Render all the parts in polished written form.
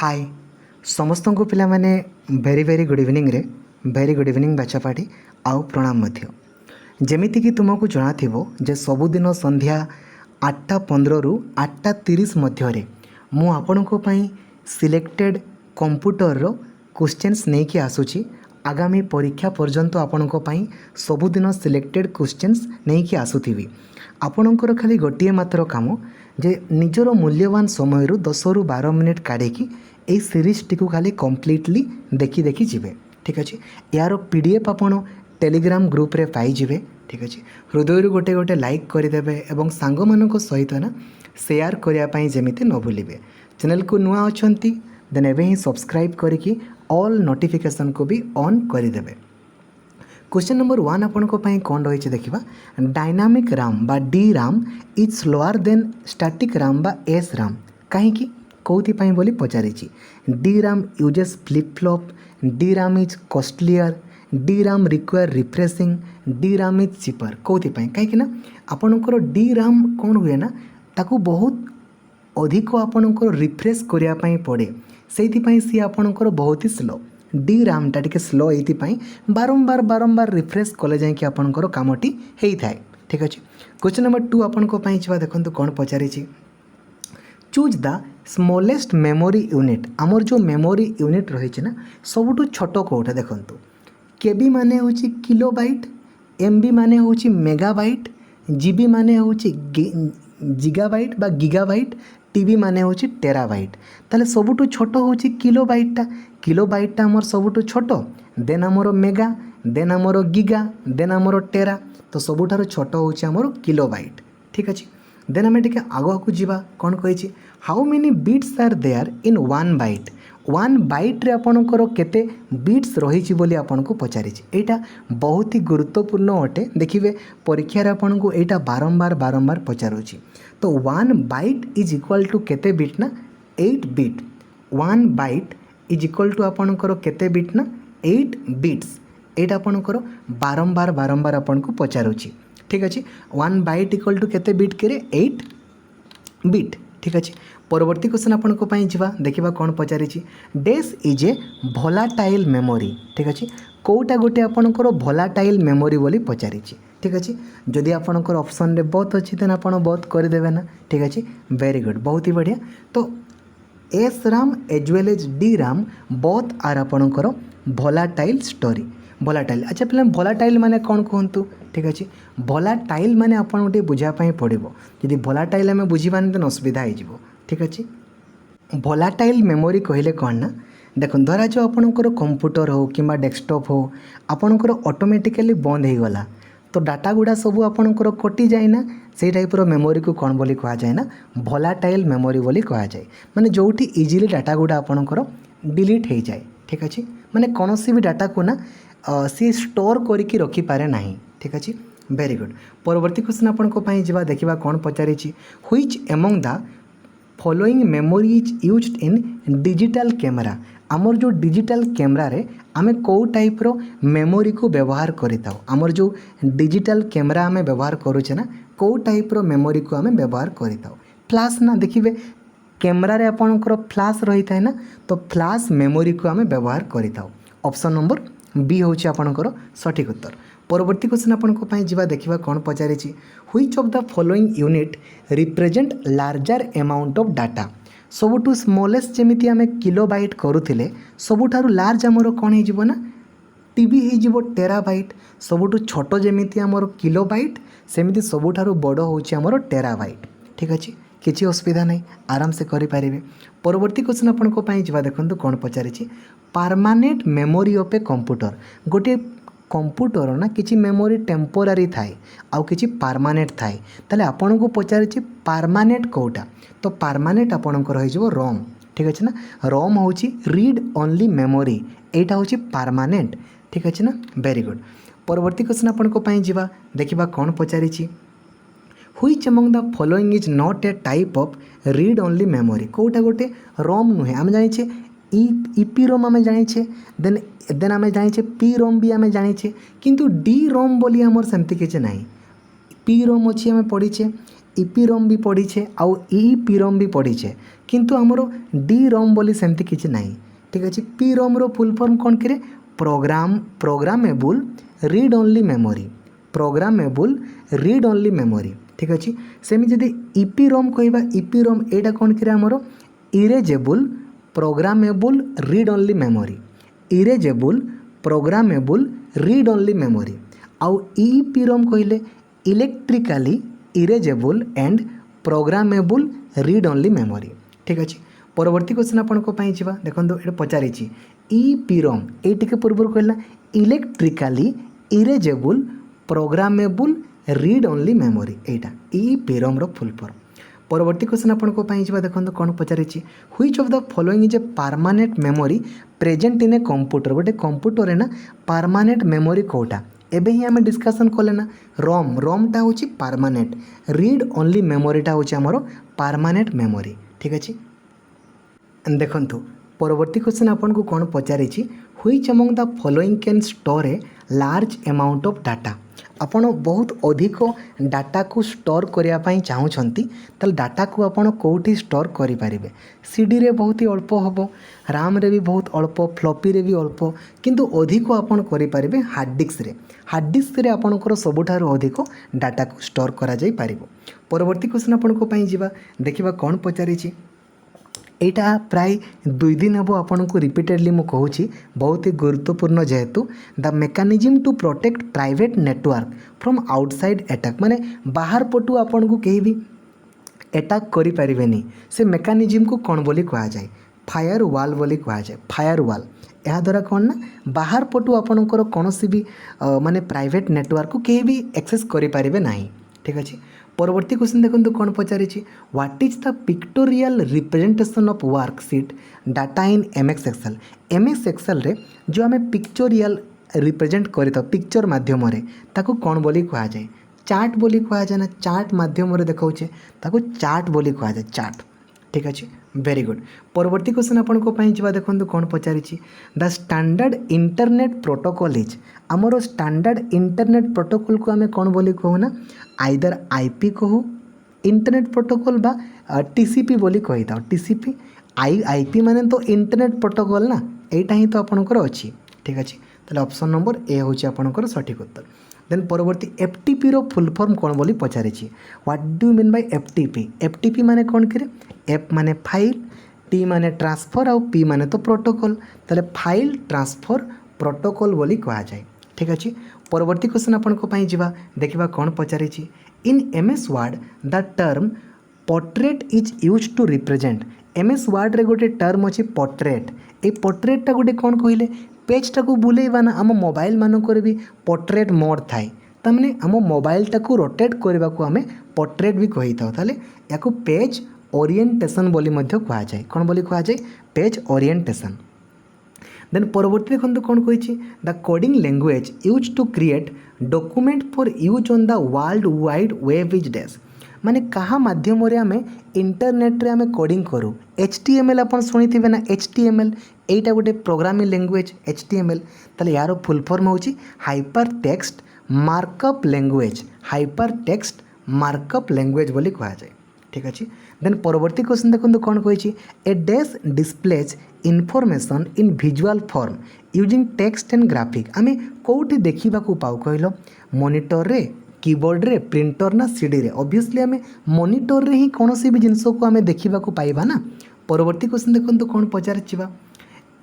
हाय समस्त को पिला माने वेरी वेरी गुड इवनिंग रे वेरी गुड इवनिंग बाचापाटी आउ प्रणाम मध्य जेमिति कि तुमको जना थिबो जे सबुदिन संध्या 8:15 रु 8:30 मध्य रे मु आपनको पई सिलेक्टेड कंप्यूटर रो क्वेश्चंस नहीं कि आसुची आगामी परीक्षा पर्यंत आपनको पई सबुदिन सिलेक्टेड क्वेश्चंस नहीं कि आसुथिबी आपणकर खाली गोटे मात्र काम जे निजर मूल्यवान समय 10 रु 12 मिनिट काढ़ी এই সিরিজটিକୁ ଖାଲି କମ୍ପ୍ଲିଟଲି ଦେଖି ଦେଖି ଯିବେ ଠିକ୍ ଅଛି। यार पीडीएफ ଆପଣ टेलीग्राम ग्रुप रे पाइଯିବେ ଠିକ୍ ଅଛି। ହୃଦୟରୁ ଗୋଟେ ଗୋଟେ ଲାଇକ୍ କରିଦେବେ ଏବଂ ସାଙ୍ଗମାନଙ୍କ ସହିତ ନା ସେୟାର କରିବା ପାଇଁ ଯେମିତି ନ ଭୁଲିବେ। ଚ୍ୟାନେଲକୁ ନୂଆ ଅଛନ୍ତି ଦେନ୍ ଏବେ ହିଁ ସବସ୍କ୍ରାଇବ୍ କରିକି ଅଲ୍ ନୋଟିଫିକେସନ୍କୁ ବି ଅନ୍ କରିଦେବେ। क्वेश्चन नंबर 1 आपनको पाई कौन रही देखा डायनामिक राम बा D RAM is slower than static RAM बा एस राम कहीं कौन बोली पचारि D RAM uses flip flop D RAM is costlier D RAM require refreshing D RAM is cheaper कौन कहीं आपणकर डी राम कौन हुए ना ताकू बहुत अधिक आपणकर रिफ्रेश करने पड़े से सी आपणकर बहुत ही स्लो डी रामटा टी स्लो ये बारंबार बारंबार रिफ्रेश कले जाकि आपणकर कामटी होता है ठीक अच्छे। क्वेश्चन नंबर 2 आपंपाई जा देखो कौन पचारि choose the smallest memory unit आमर जो मेमोरी यूनिट रही ना सबुठ छोट कौटा देखु केबी माने हूँ किलोबाइट एमबी माने हूँ मेगाबाइट जीबी माने हूँ जिगाबाइट बा गीगाबाइट टीबी माने हूँ टेराबाइट ताले सबुठ छोट हूँ किलोबाइटा आमर सबुठ छोट देन आमर मेगा देन आमर गीगा देन आमर टेरा तो सबुठार छोट हूँ आमर किलोबाइट ठीक अच्छे। देन आम टे आग को जीवा कौन कही how many bits are there in one byte रे आपणकर केते बीट्स रही बोली आपको पचारि एटा बहुत ही गुरुत्वपूर्ण अटे देखिए परीक्षा रे आपको एटा बारंबार बारंबार पचारुची तो one byte is equal to केते बीट ना 8 bit one byte is equal to आपणकर केते बीट ना 8 बीट्स एटा आपणकर बारंबार बारंबार आपको पचारुची ठीक अच्छे। वन बाइट इक्वल टू केते बीट करे 8 बीट ठीक अच्छे। परवर्ती क्वेश्चन आपको जा देखा कौन पचारि डेस इज ए भोलाटाइल मेमोरी ठीक अच्छे कौटा गोटे आपणकर भोलाटाइल मेमोरी बोली पचारि ठीक अच्छे। जदि आपणकर ऑप्शन रे बहुत अच्छी देन आप बहुत करदेवे ना ठीक अच्छे वेरी गुड बहुत ही बढ़िया। तो S RAM as well as D RAM both are आपणकर भोलाटाइल स्टोरी भोलाटाइल अच्छा पे भोलाटाइल माने कौन कहतु ठीक अच्छे भोलाटाइल माने आपन गोटे बुझापी पड़ो यदि भोलाटाइल आम बुझीबानी तो असुविधा हो ठीक अच्छे। भोलाटाइल मेमोरी कहले कौन ना देख धरा जो आपणकर कंप्यूटर हो कि डेस्कटॉप हो आपणकर ऑटोमेटिकली बंद हो गला तो डाटा गुड़ा सब आपणकर कटि जाए ना से टाइप मेमोरी को कौन बोली कहा जाए ना भोलाटाइल मेमोरी बोली कहा जाए माने जोठी इजिली डाटा गुड़ा आपणकर डिलीट हो जाए ठीक अच्छे माने कौन भी डाटा को ना सी स्टोर करके रखिपारे ना ठीक अच्छे वेरी गुड। परवर्ती क्वेश्चन आपंपाई जा देखा कौन पचारि which among the following memory is used in digital camera आमर जो डिजिटल कैमरा रे आमे कौ टाइप रो मेमोरी को व्यवहार करिताओ आमर जो डिजिटल कैमरा आमे व्यवहार करूचे ना कौ टाइप रो मेमोरी को आमे व्यवहार करिताओ फ्लैश ना देखिए कैमरा रे आपणकर फ्लैश रही था ना तो फ्लैश मेमोरी को आमे व्यवहार करिताओ ऑप्शन नंबर बी हूँ आपणकर सठिक उत्तर। परवर्ती क्वेश्चन आपंपाई जा देखा कौन पचारि which of the following unit represent larger amount of data सबुठू स्मॉलेस्ट जमीती आम किलोबाइट करूले सबुठारु लार्ज आमर कौन हो ना टीबी हो टेराबाइट सबुठू छोट जमीती आमर किलोबाइट सेमिति सबुठारु बड़ हूँ आमर टेराबाइट ठीक अच्छे किसी असुविधा नहीं आराम से करें। परवर्ती क्वेश्चन आपंपाई जा देखो कौन पचारि permanent memory of a computer गोटे कंप्यूटर ना किसी मेमोरी टेम्पोरारी थाए आउ किसी परमानेंट थाए ताले आपन को पचारि परमानेंट कौटा तो परमानेंट आपणकर हो रोम ठीक अच्छे ना रोम हूँ रीड ओनली मेमोरी एटा हूँ परमानेंट ठीक अच्छे ना वेरी गुड। परवर्ती क्वेश्चन आपंपाई जा देखा कौन पचारि which among the following is not a type of read only memory कौटा गोटे रोम नुहे आम जाने ईपी रोम आम जाने देन आम जाने पी रोम भी आम जाने किंतु डी रोम बोली आमर सेमती किसी ना पी रोम अच्छी आम पढ़ीचे इपीरम भी पढ़ीछे आउ ईपीरम भी पढ़ीछे किंतु आमर डी रम बोली सेमती किछि नाही। ठीक अच्छे पी रम रो फुल फॉर्म कौन करे programmable read only memory programmable read only memory. ठीक अच्छे सेमी जदि ईपी रम कहवा ईपी रम एटा कौन करे आमर erasable programmable read only memory erasable programmable read only memory आउ ईपी रम कहले electrically erasable and programmable read only memory. ठीक अच्छे परवर्ती क्वेश्चन आपको जा देखो ये पचारि ईपी रम ये पूर्व कहला electrically erasable programmable read only memory एटा ईपी रम रो फुल फॉर्म। परवर्ती क्वेश्चन आपको जा देखो कौन पचारि which of the following is a permanent memory present in a computer गोटे कंप्यूटर है ना परमानेंट मेमोरी कोटा एबे ही आम डिस्कसन कले ना रम रमटा हूँ परमानेंट रीड ओनली मेमोरीटा हूँ आमर परमानेंट मेमोरी। ठीक अच्छे देखंतु परवर्ती क्वेश्चन आपको कौन पचारि which among the following can store a large amount of data आपण बहुत अधिक डाटा को स्टोर करने चाहूँगी तो डाटा को आपण कौटी स्टोर करें सीडी रे बहुत ही अल्प हम राम रे भी बहुत अल्प फ्लॉपी रे भी अल्प किंतु अधिक आपण करें हार्ड डिस्क रे आपणकर सबुठार अधिक डाटा को स्टोर करा जाई पारिबो। परवर्ती क्वेश्चन आपको देखा कौन पचारि एटा प्राय 2 दिन हम आपन को रिपीटेडली मु कहूँ बहुत ही गुरुत्वपूर्ण जेहेतु the mechanism to protect private network from outside attack माने बाहर पटु आपन को कहीं भी अटैक करि परिबेनी से मेकानिज्म को कौन बोली कहा जाए फायर वाल बोली कहा जाए फायर वाल यह द्वारा कौन ना बाहर पटु आपणकर कौन भी माने प्राइवेट नेटवर्क को कहीं भी एक्सेस करि परिबे नाही। ठीक अच्छे परवर्ती क्वेश्चन देखो कौन पचारि what is the pictorial representation of worksheet data in MS Excel रे जो आम पिक्चोरियल रिप्रेजेंट करता पिक्चर माध्यम ताकू कौन बोली कहा जाए चार्ट बोली कहा जाए ना चार्ट माध्यम देखा ताकू चार्ट बोली कहा जाए चार्ट। ठीक अच्छे वेरी गुड परवर्ती क्वेश्चन आपको जा देखो कौन पचारि the standard internet protocol is आमर स्टैंडर्ड इंटरनेट प्रोटोकॉल को आम कौन बोली कहू ना आइदर आईपी कहू इंटरनेट प्रोटोकॉल बा टीसीपी बोली कही था टीसीपी आईपी माने तो इंटरनेट प्रोटोकॉल ना यहाँ ही तो आपणकर अच्छी। ठीक अच्छे ताले ऑप्शन नंबर ए हूँ आपणकर सठिक उत्तर। देन परवर्ती एफटीपी रो फुल फॉर्म कौन बोली पचारि what do mean by FTP माने कौन करे एफ माने फाइल टी माने ट्रांसफर आउ पी माने तो प्रोटोकॉल ताले फाइल ट्रांसफर प्रोटोकॉल बोली कहा जाए। ठीक अच्छे परवर्ती क्वेश्चन आपको जा देखा कौन पचारि in MS Word the term portrait is use to represent MS Word रे गोटे टर्म अच्छी पोर्ट्रेट ये पोर्ट्रेटा गोटे कौन कहले पेजटा को बुलेवा ना आम मोबाइल मानक भी पोर्ट्रेट मोड थाए तमें आम मोबाइलटा को रोटेट करने को आम पोर्ट्रेट भी कही था या पेज ओरिएंटेशन बोली कह जाए कौन बोली कह जाए पेज ओरिएंटेशन। देन परवर्ती देखो कौन कही the coding language use to create document for use on the world wide web is dash माने कहा माध्यम आम इंटरनेट रे आम कोडिंग करूँ HTML आप शुणी ना HTML एटा गोटे प्रोग्रामिंग लैंग्वेज HTML ताले यार फुल फॉर्म होची हाइपर टेक्स्ट मार्कअप लैंग्वेज बोली कहा जाए। ठीक अच्छे देन परवर्ती क्वेश्चन देखो कौन कही A dash displays information in visual form using text and graphic आम कौटी देखा पाऊ कहल मॉनिटर रे कीबोर्ड रे प्रिंटर ना सीडी रे ऑब्वियसली आम मॉनिटर रे ही कौन भी जिनस को आम देखा पाइबा ना। परवर्ती क्वेश्चन देखो कौन पचारि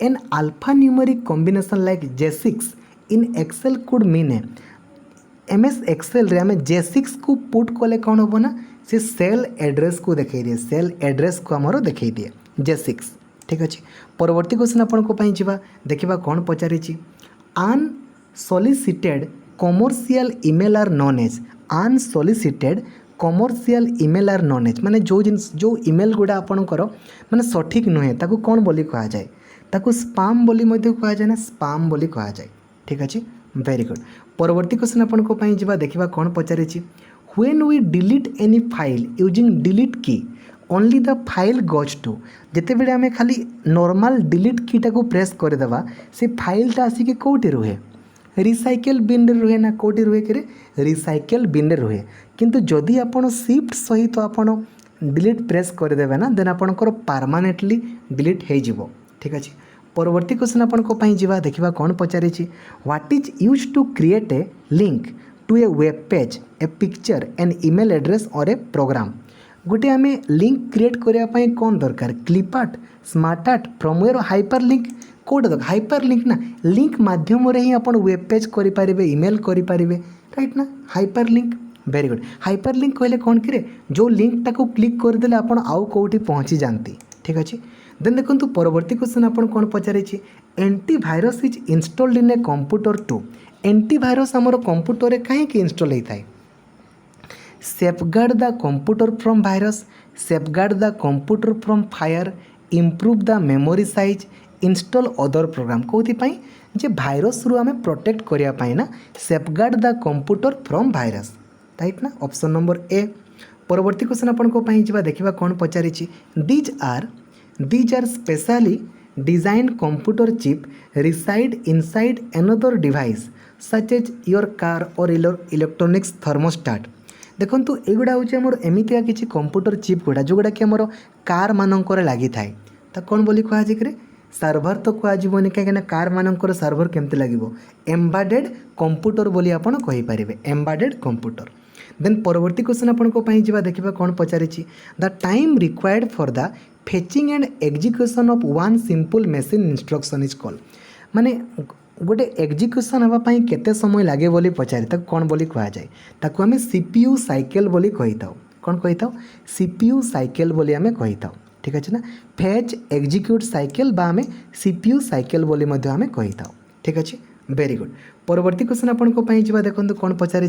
an alpha numeric combination like J6 in Excel could mean a MS Excel रे आम J6 को पुट कले कौन हम ना से सेल एड्रेस को देखा दिए सेल एड्रेस को आमर देखा दिए J6। ठीक अच्छे परवर्ती क्वेश्चन आपको जा देखा कौन पचारि unsolicited commercial email are known as unsolicited commercial email are known as माने जो ईमेल गुड़ा आपणकर माने सठिक नुहे ताकू कौन बोली कहा जाए ताकू स्पाम बोली कहा जाए ना स्पाम बोली कहा जाए। ठीक अच्छे वेरी गुड परवर्ती क्वेश्चन आपको जा देखा कौन पचारि when we delete any file using delete key only the file goes to जिते बड़े आम खाली नॉर्मल डिलीट कीटा को प्रेस करदेवा से फाइलटा आसिक कौटी रुहे रिसाइकेल बिन रे रुहे ना कोटी रुहे कि रिसाइकेल बिन रे रुहे किंतु जदि आपण शिफ्ट सहित आपण डिलीट प्रेस करदेवे ना देन आपणकर परमानेंटली डिलीट हो जिवो। ठीक अच्छे परवर्ती क्वेश्चन आपण जीवा देखा कौन पचारि what is use to create a link to a web page a picture an email address और ए प्रोग्राम। गोटे आम लिंक क्रिएट करने कौन दरकार clipart smart art firmware hyperlink कौट दरकार हाइपर लिंक ना लिंक माध्यम ही आप वेब पेज करें ईमेल करें राइट ना hyperlink very good. Hyperlink कहले कौन कि जो लिंक टाको क्लिक करदे आप आउ कौटी पहुँची जाती। ठीक अच्छे देन देखो परवर्ती क्वेश्चन आप कौन पचारि antivirus is installed in a computer to antivirus आमर कंप्यूटर कहीं इंस्टॉल होता है safeguard the computer from virus safeguard the computer from fire improve the memory size install other program कौन जे भाइरस रु आम प्रोटेक्ट करने ना safeguard the computer from virus right ना ऑप्शन नंबर ए। परवर्ती क्वेश्चन आपण जा देखा कौन पचारि these are specially design computer chip reside inside another device such as your car और इलेक्ट्रोनिक्स थर्मोस्टाट। देखो युवा हूँ आमर एमतिया किसी कंप्यूटर चिप गुड़ा जो गुड़ा कि आमर कार मानकर लगी थाए कौन बोली कहुए सर्भर तो कहजनी कहीं कार मानकर सर्भर केमती लगे एम्बेडेड कंप्यूटर बोली आपन कहि परिबे एम्बेडेड कंप्यूटर। देन परवर्ती क्वेश्चन आपण जा देखा कौन पचारि the time required for the fetching and execution of one simple machine instruction is called माने गोटे एग्जीक्यूशन होगापाई केते समय लगे बोली पचारि कौन बोली कह जाए ताकू आम सीपीयू साइकेल बोली कही था कौन कही था सीपीयू साइकेल बोली आम कही था। ठीक अच्छे ना फेच एग्जीक्यूट साइकेल बा आम सीपीयू साइकेल बोली मध्य आम कही था। ठीक अच्छे वेरी गुड। परवर्ती क्वेश्चन आपण जा देखो कौन पचारि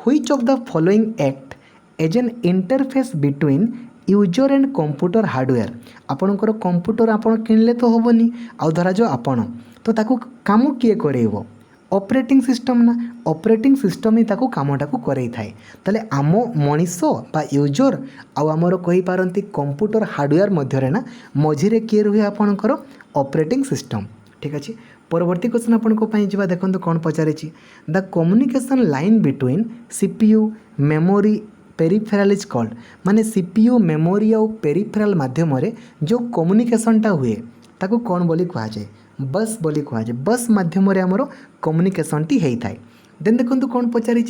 which of the following act as an interface between user and computer hardware आपणकर कंप्यूटर आपण किणले तो हेनी आउ धरा जो आपण तो ताकू काम किए करेइबो ऑपरेटिंग सिस्टम ना ऑपरेटिंग सिस्टम ही ताकू कामटाकू करई थाए ताले आम मनीष बा यूजर आउ आमर कहि पारंती कंप्यूटर हार्डवेयर मध्यरे ना मझिरे किए रुहे आपणकर ऑपरेटिंग सिस्टम। ठीक अच्छे परवर्ती क्वेश्चन आपण जा देखो कौन पचारि the communication line between CPU memory peripheral is called माने सीपीयू मेमोरी और पेरिफेराल माध्यम जो कम्युनिकेशनटा हुए ताकू कौन बोली कह जाए बस बोली कह जाए बस माध्यम आमर कम्युनिकेशन टी होता है। देन देखो कौन पचारि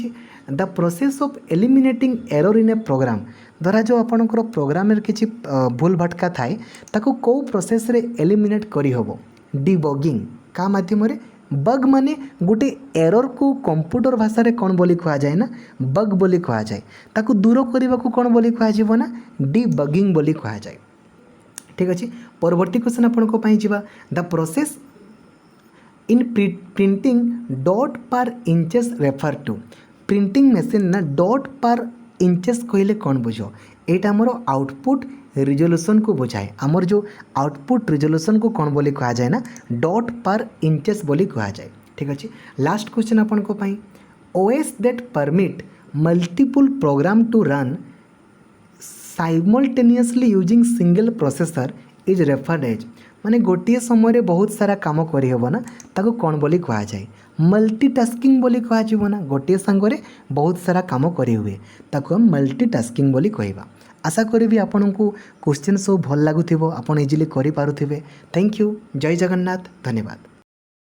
the process of eliminating error in a program धरा जो आपणकर प्रोग्राम किसी भूल भटका थाए ताकू कौ प्रोसेस रे एलिमिनेट करी होबो डिबगिंग का माध्यम बग माने गोटे एरर को कंप्यूटर भाषा रे कौन बोली कह जाए ना बग बोली कह जाए ताकू दूर करने को कौन बोली कह ना डिबगिंग बोली कह जाए। ठीक अच्छे परवर्ती क्वेश्चन आपण जा the process in printing dot per inches refer to printing machine ना डॉट पर इंचेस कहले कौन बुझ एटा आमर आउटपुट रिजोल्यूशन को बुझाए आमर जो आउटपुट रिजोल्यूशन को कौन बोली कह जाए ना डॉट पर इंचेस बोली कह जाए। ठीक अच्छे लास्ट क्वेश्चन आपण OS that permit multiple program to run simultaneously using single processor is referred as माने गोटे समय बहुत सारा काम करहब ना ताको कौन बोली कह जाए मल्टीटास्किंग बोली कह ना गोटे सांगरे बहुत सारा काम करी हुए ताको हम मल्टीटास्किंग बोली कहवा। आशा करी आपन को क्वेश्चन सब भल लगुव आपन इजिली करि पारुथिबे। थैंक यू जय जगन्नाथ धन्यवाद।